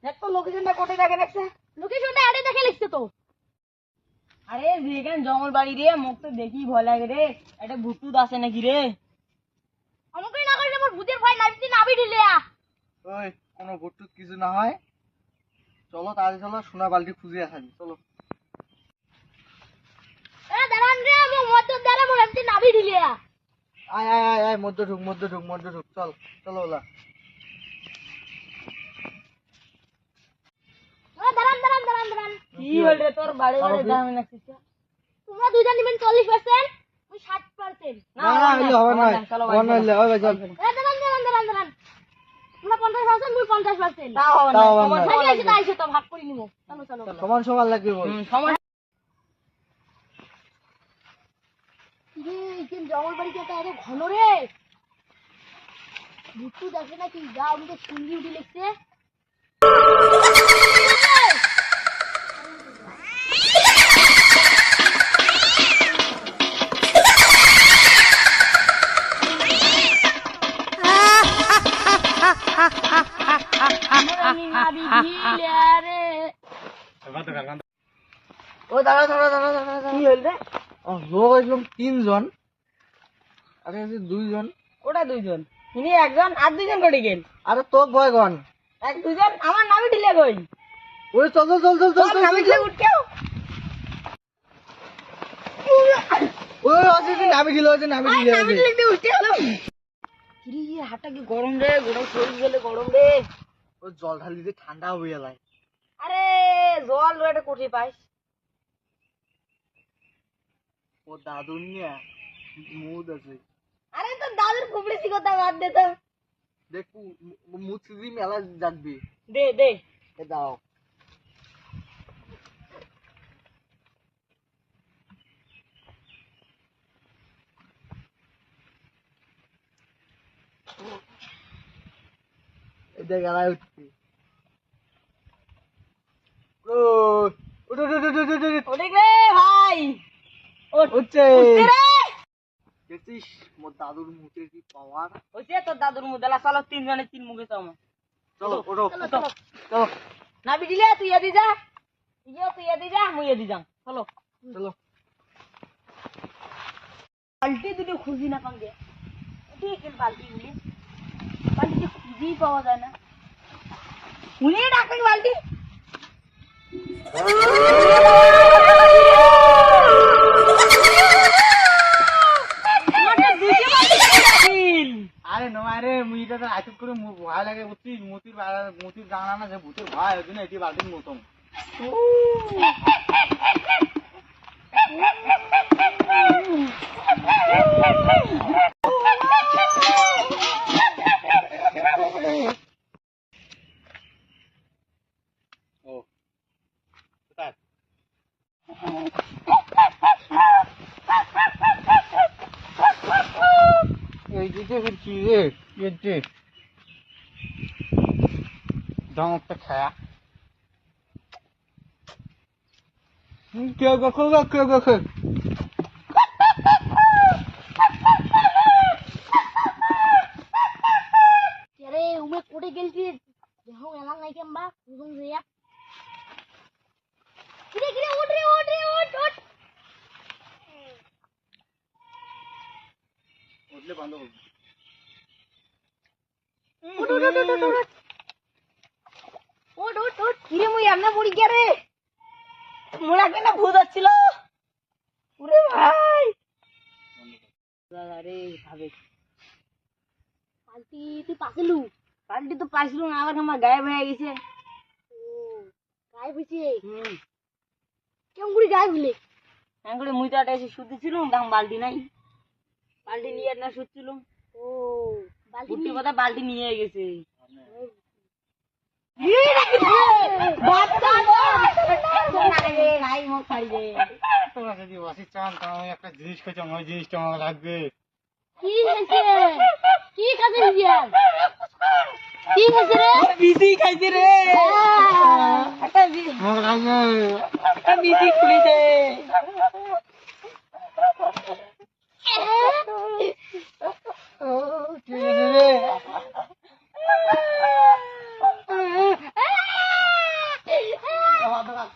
দেখ তো লোকেশনটা কোথায় দেখে রাখছে। লোকেশনটা আরে দেখে লিখছে তো। আরে যেখানে জঙ্গল বাড়ি রে, মুখ তো দেখি ভয় লাগে রে। একটা ভূতুত আছে নাকি রে? আমাকে না করে আমার ভূতের ভয় নাবি নাবি দিলে ওই কোনো ভুট্টুত কিছু না হয়, চলো তাড়াতাড়ি চলো, সোনা বালতি খুঁজে আসা চলো। দাঁড়ান রে আমার মধ্যে দাঁড়া মোর এমনি নাবি দিলে আয় আয় আয় আয়, মধ্যে ঢুক মধ্যে ঢুক মধ্যে ঢুক, চল চলো ওলা। দাঁড়ান দাঁড়ান দাঁড়ান দাঁড়ান। কি হল রে তোর বাড়ি বাড়ি দাম নাকছিস? তোমরা দুজন নিবেন 40%, ওই 60%। না না এলে হবে না, হবে না এলে হবে, চল। দাঁড়ান দাঁড়ান দাঁড়ান দাঁড়ান। তোমরা 50%, মুই 50%। তাও হবে না, তাও হবে সমান না। সমান তাইলে আইছে তো ভাগ করে নিমু। চলো চলো। সমান সমান লাগবে বল। সমান। রে ইকেন জঙ্গল বাড়ি কে এত ঘন রে। ভূতু দেখে নাকি যা আমাকে সুঙ্গি উঠে লিখছে। ও দাঁড়া দাঁড়া দাঁড়া দাঁড়া দাঁড়া। কি হল রে? ও লোক একদম 3 জন, আরে আছে 2 জন। ওটা দুইজন, ইনি একজন আর দুইজন করে গেল। আরে তোক ভয় গন। এক দুইজন আমার নামই ঢিলে কই। ওই চল চল চল চল চল তোর নামই ঢিলে উঠকেও। ওই আছে যে নামি দিল, আছে নামি দিল। নামই ঢিলে দিয়ে উঠতে হলো। কিরে হাতটা কি গরম রে, গোড়ায় শরীর গেলে গরম রে। ও জল ঢালি দিয়ে ঠান্ডা হয়ে যায়। আরে জল রে কোঠি পাইস? ও দাদুর নিয়ে মুদ আছে। আরে তো দাদুর কুবড়েছি কথা বাদ দে তো। দেখু মুছিদি মেলা যাকবি। দে দে। এ দাও। এটা গেলা উঠছি। ও ওঠ ওঠ ওঠ ওঠ ওঠ ওঠ। ওদিক রে ভাই। উঠছে। উঠছে রে। দেখছিস মোর দাদুর মুখে কি পাওয়ার। ওইছে তোর দাদুর মুদেলা চলো তিনজনে তিন মুখে চাও। চলো ওঠো চলো চলো। চলো নাবি দিলে তুই এদি যা। তুই এদি যা, মুই এদি যাম। চলো চলো। বালতি দুটো খুঁজি না পাঙ্গে। ঠিক বালতি গুলি, বালতি খুঁজি পাওয়া যায় না। উনি ডাকেন বালতি। আরে নয় রে, মুই এটা আইসব করে ভয় লাগে বুঝছিস, মতির জানা না যে ভূতের ভয় ওই জন্য এটি বালতির মতন। ও কোথায়? এই দিকে কি রে, এতে দামটা খায়া কেউ গেছে কেউ গেছে। আরে উমে কোটে গেলছি দেখো এলা নাই কেমবা বুঝুন রিয়া। কিরে কিরে ওঠ রে ওঠ রে ওঠ ওঠ। উঠলে বন্ধ করবি। ওঠ ওঠ ওঠ ওঠ ওঠ ওঠ ওঠ ওঠ। কিরে মুই এমনা পড়ি কে রে? মোরা কেন ভূত হচ্ছিল? ওরে ভাই আরে ভাবে পাল্টি তুই পাকেলু। পাল্টি তো পাইছিল না, আবার আমার গায়েব হয়ে গেছে। ও গায়ে বুঝি হুম কেমন করে গায়ে ভুলে। করে মুই তো একটা এসে শুতেছিলাম, দাম বালতি নাই, বালতি নিয়ে না শুতছিলাম। ও বালতি বুদ্ধি নিয়ে কথা বালতি নিয়ে গেছে। ভাই মুখ খাই রে। তোরা যদি বসে চান তাহলে আমি একটা জিনিস খেয়েছি, ওই জিনিসটা আমার লাগবে। কি হয়েছে কি কাজে গিয়াল কি হয়েছে রে। বিসি খাইছে রে। একটা বিসি খুলিছে। কি রে? আমার দোকান